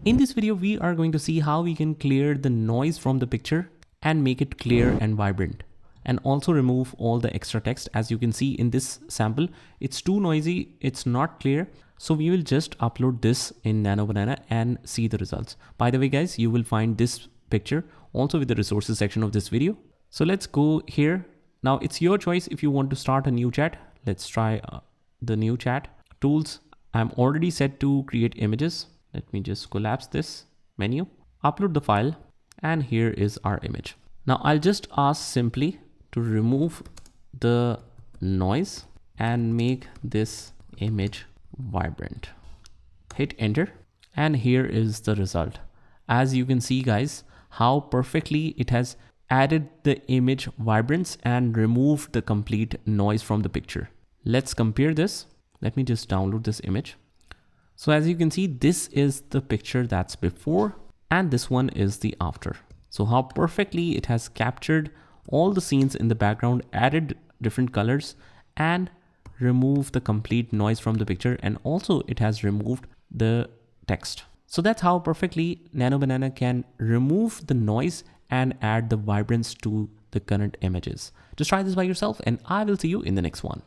In this video, we are going to see how we can clear the noise from the picture and make it clear and vibrant, and also remove all the extra text. As you can see in this sample, it's too noisy, it's not clear. So we will just upload this in Nano Banana and see the results. By the way, guys, you will find this picture also with the resources section of this video. So let's go here. Now it's your choice if you want to start a new chat. Let's try the new chat. Tools, I'm already set to create images. Let me just collapse this menu, upload the file, and here is our image. Now I'll just ask simply to remove the noise and make this image vibrant. Hit enter, and here is the result. As you can see, guys, how perfectly it has added the image vibrance and removed the complete noise from the picture. Let's compare this. Let me just download this image. So as you can see, this is the picture that's before, and this one is the after. So how perfectly it has captured all the scenes in the background, added different colors, and removed the complete noise from the picture. And also it has removed the text. So that's how perfectly Nano Banana can remove the noise and add the vibrance to the current images. Just try this by yourself, and I will see you in the next one.